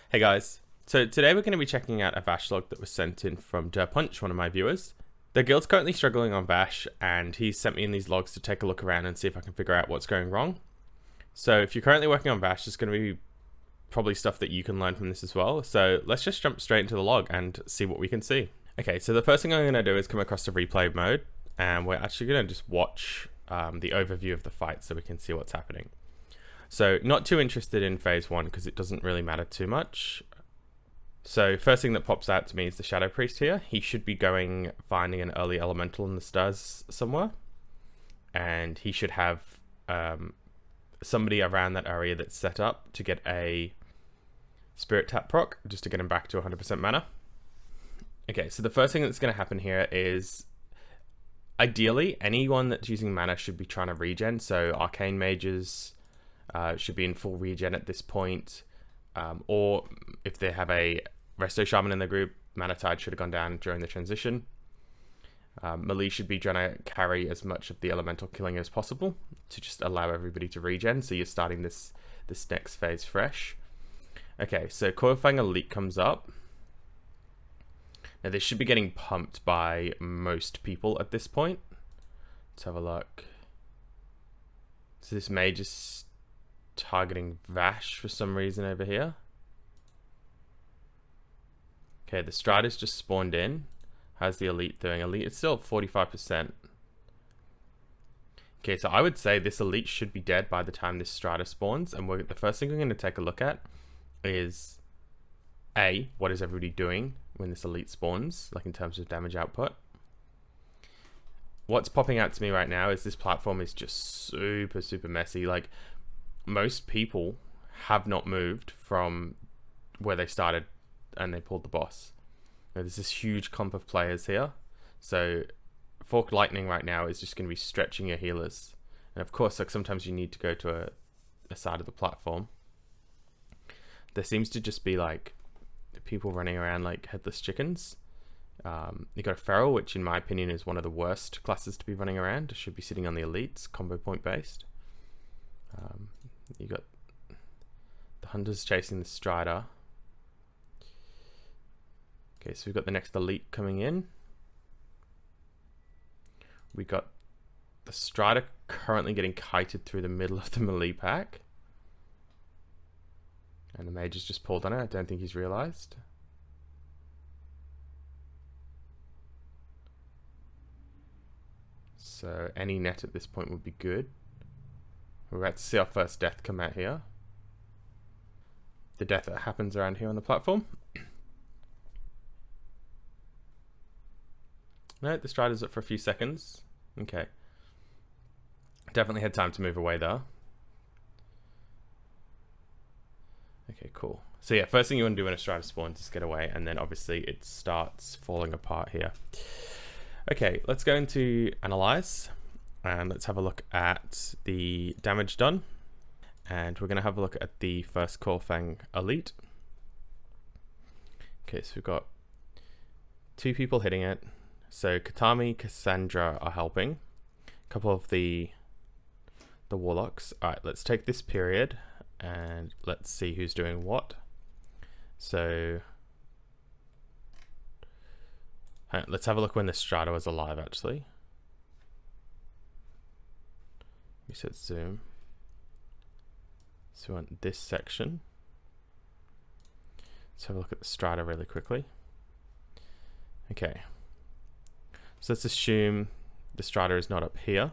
Hey guys, so today we're going to be checking out a Vashj log that was sent in from Punch, one of my viewers. The guild's currently struggling on Vashj, and he's sent me in these logs to take a look around and see if I can figure out what's going wrong. So if you're currently working on Vashj, there's going to be probably stuff that you can learn from this as well. So let's just jump straight into the log and see what we can see. Okay, so the first thing I'm going to do is come across to replay mode, and we're actually going to just watch the overview of the fight so we can see what's happening. So not too interested in phase 1 because it doesn't really matter too much. So first thing that pops out to me is the Shadow Priest here. He should be finding an early elemental in the stars somewhere. And he should have somebody around that area that's set up to get a Spirit Tap proc, just to get him back to 100% mana. Okay, so the first thing that's going to happen here is, ideally, anyone that's using mana should be trying to regen. So Arcane Mages should be in full regen at this point. Or if they have a Resto Shaman in the group, Mana Tide should have gone down during the transition. Melee should be trying to carry as much of the elemental killing as possible to just allow everybody to regen, so you're starting this next phase fresh. Okay, so Coilfang Elite comes up. Now this should be getting pumped by most people at this point. Let's have a look. So this mage is targeting Vashj for some reason over here. Okay, the Strider's just spawned in. How's the Elite doing? Elite is still at 45%. Okay, so I would say this Elite should be dead by the time this Strider spawns, and the first thing we're going to take a look at is A, what is everybody doing when this Elite spawns, like in terms of damage output. What's popping out to me right now is this platform is just super messy. Like, most people have not moved from where they started and they pulled the boss. Now, there's this huge clump of players here. So Forked Lightning right now is just going to be stretching your healers. And of course, like, sometimes you need to go to a side of the platform. There seems to just be like people running around like headless chickens. You got a Feral, which in my opinion is one of the worst classes to be running around. It should be sitting on the elites, combo point based. You got the Hunters chasing the Strider. Okay, so we've got the next Elite coming in. We got the Strider currently getting kited through the middle of the melee pack. And the Mage has just pulled on it. I don't think he's realized. So any net at this point would be good. We're about to see our first death come out here. The death that happens around here on the platform. No, the Strider's up for a few seconds. Okay. Definitely had time to move away there. Okay, cool. So yeah, first thing you want to do when a Strider spawns is get away, and then obviously it starts falling apart here. Okay, let's go into Analyze, and let's have a look at the damage done. And we're going to have a look at the first Coilfang Elite. Okay, so we've got 2 people hitting it. So Katami, Cassandra are helping. A couple of the Warlocks. Alright, let's take this period and let's see who's doing what. So let's have a look when the Strider was alive actually. We set zoom. So we want this section. Let's have a look at the Strider really quickly. Okay. So let's assume the Strider is not up here,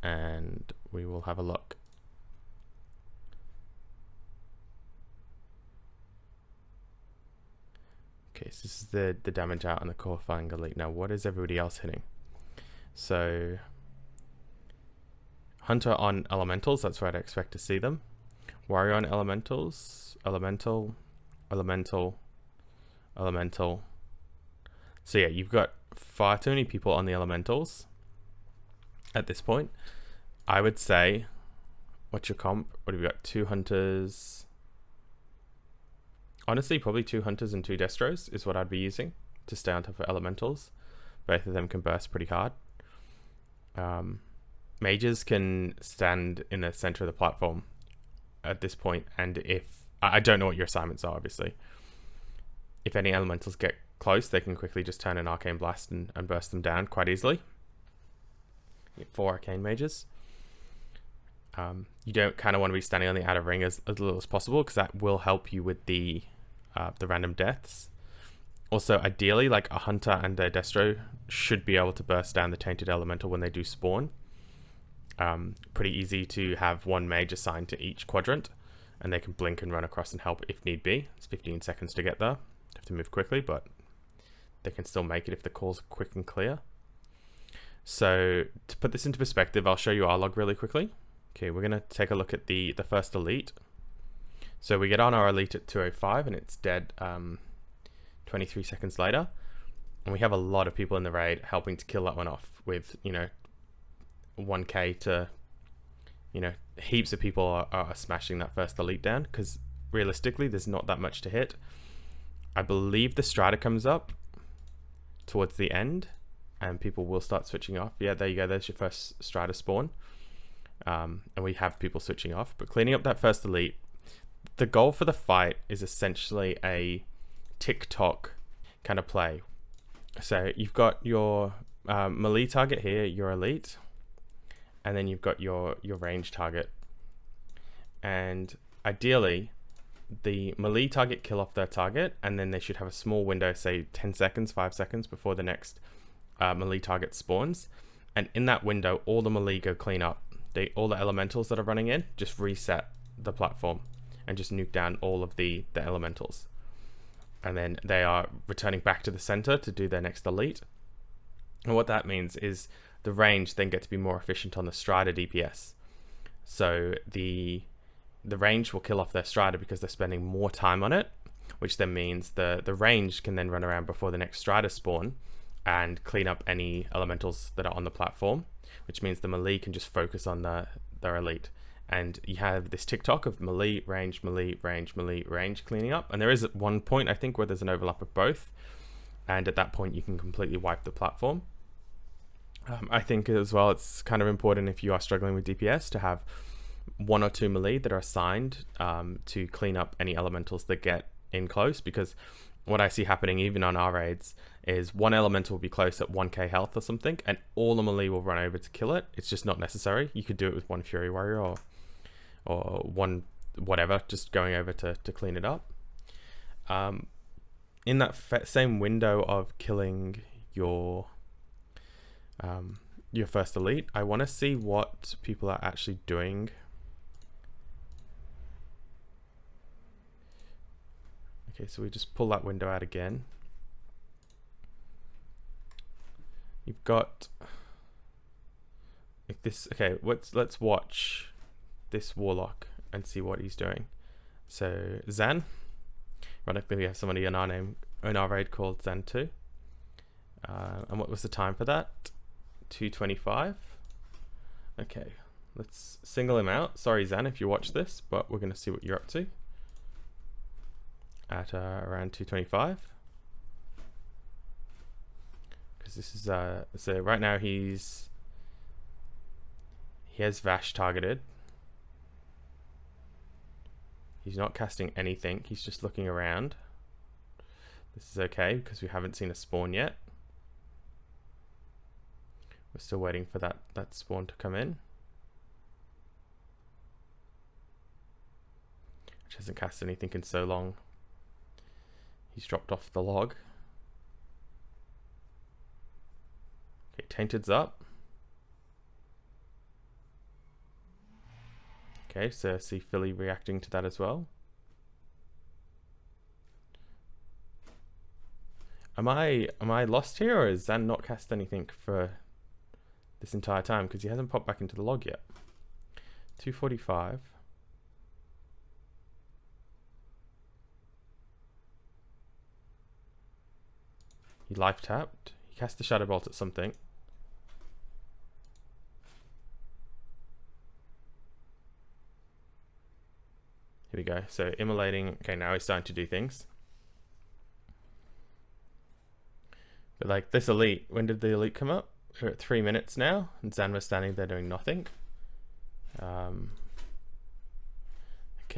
and we will have a look. Okay, so this is the damage out on the Coilfang Elite. Now, what is everybody else hitting? So Hunter on Elementals, that's where I'd expect to see them. Warrior on Elementals, Elemental. So yeah, you've got far too many people on the Elementals at this point. I would say, what's your comp? What have you got? 2 Hunters. Honestly, probably 2 Hunters and 2 Destros is what I'd be using to stay on top of Elementals. Both of them can burst pretty hard. Mages can stand in the center of the platform at this point, and if I don't know what your assignments are, obviously. If any elementals get close, they can quickly just turn an Arcane Blast and burst them down quite easily. 4 Arcane Mages. You don't kind of want to be standing on the outer ring as little as possible, because that will help you with the random deaths. Also, ideally, like a Hunter and a Destro should be able to burst down the Tainted Elemental when they do spawn. Pretty easy to have one mage assigned to each quadrant, and they can blink and run across and help if need be. It's 15 seconds to get there. They have to move quickly, but they can still make it if the calls are quick and clear. So to put this into perspective, I'll show you our log really quickly. Okay, we're going to take a look at the first elite. So we get on our elite at 2:05 and it's dead 23 seconds later. And we have a lot of people in the raid helping to kill that one off with, 1k to, heaps of people are smashing that first elite down, because realistically there's not that much to hit. I believe the strata comes up towards the end and people will start switching off. Yeah, there you go. There's your first strata spawn. And we have people switching off. But cleaning up that first elite, the goal for the fight is essentially a TikTok kind of play. So you've got your melee target here, your elite, and then you've got your range target. And ideally, the melee target kill off their target, and then they should have a small window, say 10 seconds, 5 seconds before the next melee target spawns. And in that window, all the melee go clean up. All the elementals that are running in just reset the platform and just nuke down all of the elementals. And then they are returning back to the center to do their next elite. And what that means is the range then get to be more efficient on the strata DPS. So the range will kill off their strata because they're spending more time on it, which then means the range can then run around before the next strata spawn and clean up any elementals that are on the platform, which means the melee can just focus on their elite. And you have this TikTok of melee, range, melee, range, melee, range cleaning up. And there is at one point, I think, where there's an overlap of both. And at that point, you can completely wipe the platform. I think as well, it's kind of important if you are struggling with DPS to have 1 or 2 melee that are assigned to clean up any elementals that get in close, because what I see happening even on our raids is one elemental will be close at 1k health or something, and all the melee will run over to kill it. It's just not necessary. You could do it with one Fury Warrior or one whatever, just going over to clean it up. In that same window of killing your first elite, I want to see what people are actually doing. Okay, so we just pull that window out again. You've got like this. Okay, let's watch this warlock and see what he's doing. So Zan, ironically we have somebody in our raid called Zan2. And what was the time for that? 2:25. Okay, let's single him out. Sorry Zan if you watch this, but we're going to see what you're up to at around 2:25, because this is so right now he has Vashj targeted. He's not casting anything, he's just looking around. This is okay because we haven't seen a spawn yet. We're still waiting for that spawn to come in, which hasn't cast anything in so long. He's dropped off the log. Okay, Tainted's up. Okay, so I see Philly reacting to that as well. Am I lost here, or has Zan not cast anything for this entire time? Because he hasn't popped back into the log yet. 2:45. He life tapped. He cast the Shadow Bolt at something. Here we go. So immolating. Okay, now he's starting to do things. But like this elite, when did the elite come up? We're at 3 minutes now, and Zan was standing there doing nothing. Okay,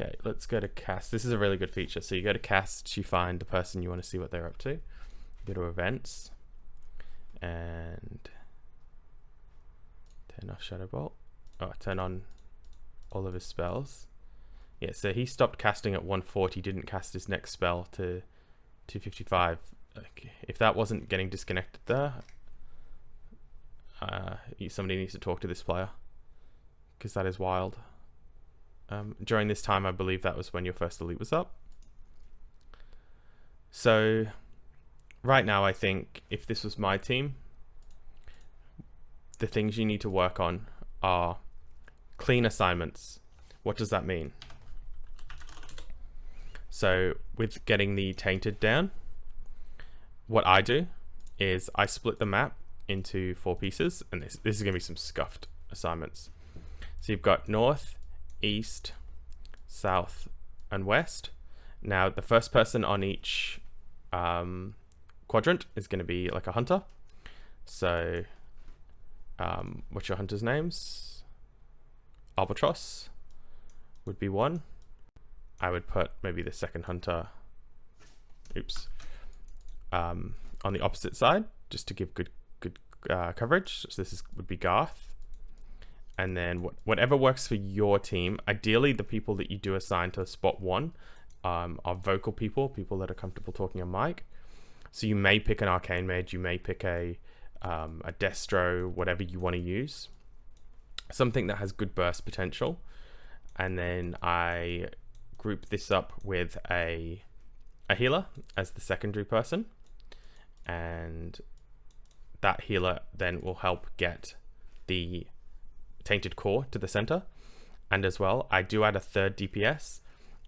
Okay, let's go to cast. This is a really good feature. So you go to cast, you find the person you want to see what they're up to. Go to events and turn off Shadow Bolt. Oh, turn on all of his spells. Yeah, so he stopped casting at 140, didn't cast his next spell to 255. Okay. If that wasn't getting disconnected there, somebody needs to talk to this player, because that is wild. During this time, I believe that was when your first elite was up. So right now, I think if this was my team, the things you need to work on are clean assignments. What does that mean? So with getting the tainted down, what I do is I split the map into 4 pieces, and this is going to be some scuffed assignments. So you've got north, east, south, and west. Now the first person on each quadrant is going to be like a hunter. So what's your hunter's names? Albatross would be one. I would put maybe the second hunter, on the opposite side, just to give good coverage. So this would be Garth. And then whatever works for your team. Ideally, the people that you do assign to spot 1 are vocal people that are comfortable talking on mic. So you may pick an arcane mage, you may pick a destro, whatever you want to use, something that has good burst potential. And then I group this up with a healer as the secondary person, and that healer then will help get the tainted core to the center. And as well, I do add a third DPS,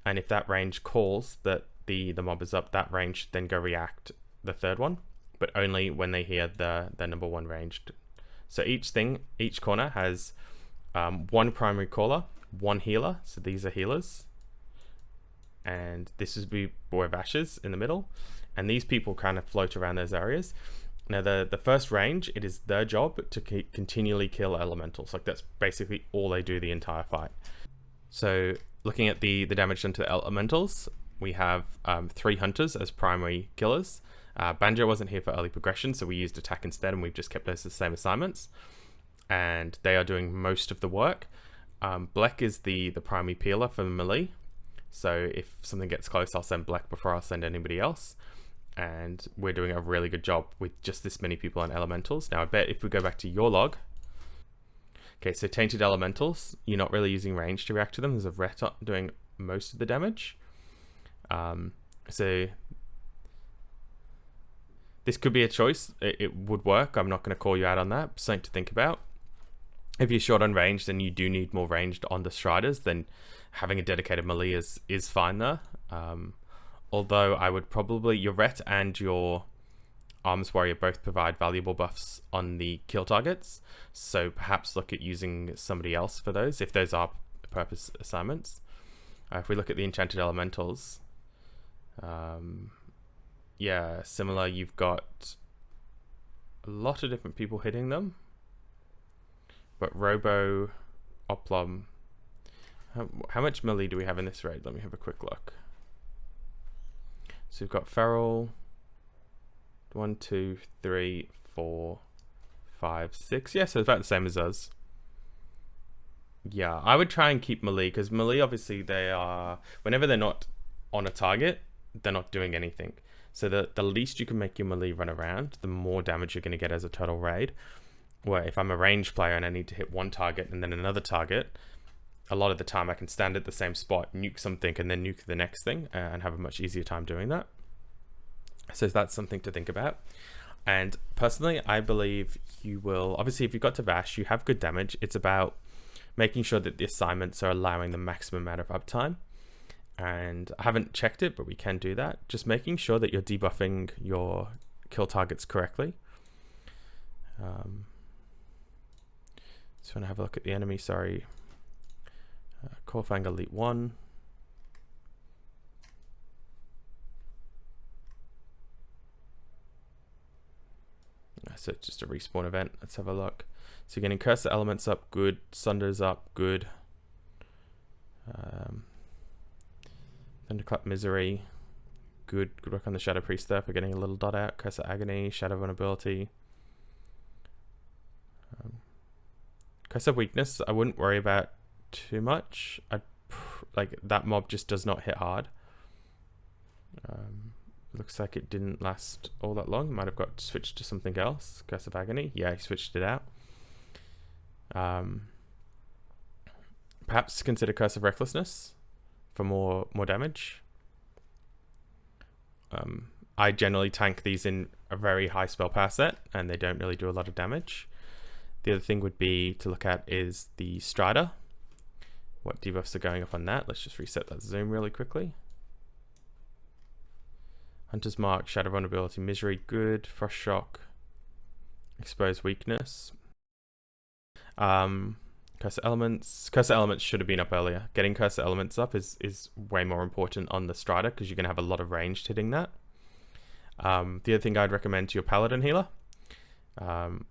and if that range calls that the mob is up, that range then go react the third one, but only when they hear the number 1 ranged. So each corner has 1 primary caller, 1 healer, so these are healers, and this is where Vashj is in the middle, and these people kind of float around those areas. Now the first range, it is their job to continually kill elementals. Like that's basically all they do the entire fight. So looking at the damage done to the elementals, we have 3 hunters as primary killers. Banjo wasn't here for early progression, so we used attack instead, and we've just kept those the same assignments, and they are doing most of the work. Black is the primary peeler for melee. So if something gets close, I'll send Black before I'll send anybody else. And we're doing a really good job with just this many people on elementals. Now I bet if we go back to your log, okay, so tainted elementals, you're not really using range to react to them. There's a ret doing most of the damage. So this could be a choice. It would work. I'm not going to call you out on that. Something to think about. If you're short on range, then you do need more ranged on the striders. Then having a dedicated melee is fine there. Although I would probably, your ret and your arms warrior both provide valuable buffs on the kill targets. So perhaps look at using somebody else for those, if those are purpose assignments. If we look at the enchanted elementals, yeah, similar. You've got a lot of different people hitting them. But Robo, Oplum, how much melee do we have in this raid? Let me have a quick look. So we've got Feral, 1, 2, 3, 4, 5, 6. Yeah, so it's about the same as us. Yeah, I would try and keep melee, because melee, obviously, they are, whenever they're not on a target, they're not doing anything. So the least you can make your melee run around, the more damage you're going to get as a total raid. Where if I'm a range player and I need to hit one target and then another target, a lot of the time I can stand at the same spot, nuke something, and then nuke the next thing, and have a much easier time doing that. So that's something to think about. And personally, I believe you will, obviously if you got to Vashj, you have good damage. It's about making sure that the assignments are allowing the maximum amount of uptime. And I haven't checked it, but we can do that. Just making sure that you're debuffing your kill targets correctly. Just want to have a look at the enemy, sorry. Corfang Elite 1. So it's just a respawn event. Let's have a look. So you're getting Curse the Elements up, good. Sunder's up, good. Thunderclap Misery. Good work on the Shadow Priest there for getting a little dot out. Curse of Agony, Shadow Vulnerability. Curse of Weakness, I wouldn't worry about too much. Like, that mob just does not hit hard. Looks like it didn't last all that long. Might have got switched to something else. Curse of Agony. Yeah, he switched it out. Perhaps consider Curse of Recklessness for more damage. I generally tank these in a very high spell power set, and they don't really do a lot of damage. The other thing would be to look at is the Strider. What debuffs are going up on that? Let's just reset that zoom really quickly. Hunter's Mark, Shadow Vulnerability, Misery, good. Frost Shock, Exposed Weakness. Curse of Elements. Curse of Elements should have been up earlier. Getting Curse of Elements up is way more important on the Strider because you're going to have a lot of range hitting that. The other thing I'd recommend to your Paladin healer.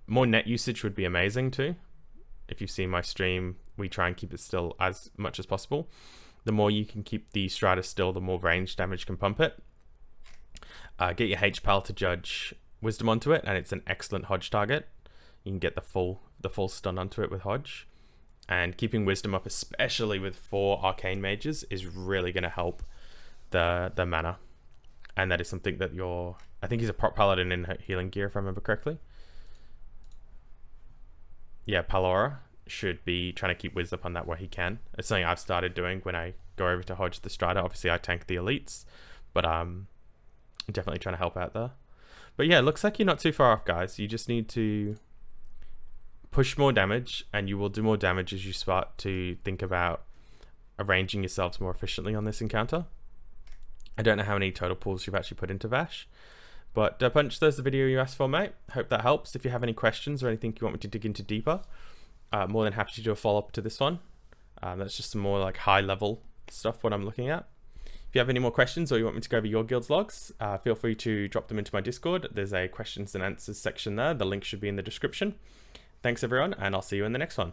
More net usage would be amazing too. If you've seen my stream, we try and keep it still as much as possible. The more you can keep the Strider still, the more range damage can pump it. Get your H-Pal to judge Wisdom onto it, and it's an excellent Hodge target. You can get the full stun onto it with Hodge. And keeping Wisdom up, especially with 4 Arcane Mages, is really going to help the mana. And that is something that I think he's a prop Paladin in healing gear, if I remember correctly. Yeah, Palora should be trying to keep Wiz up on that where he can. It's something I've started doing when I go over to Hodge the Strider. Obviously, I tank the elites, but I'm definitely trying to help out there. But yeah, it looks like you're not too far off, guys. You just need to push more damage, and you will do more damage as you start to think about arranging yourselves more efficiently on this encounter. I don't know how many total pulls you've actually put into Vashj, but Punch, there's the video you asked for, mate. Hope that helps. If you have any questions or anything you want me to dig into deeper, more than happy to do a follow-up to this one. That's just some more like high-level stuff what I'm looking at. If you have any more questions or you want me to go over your guild's logs, feel free to drop them into my Discord. There's a questions and answers section there. The link should be in the description. Thanks everyone, and I'll see you in the next one.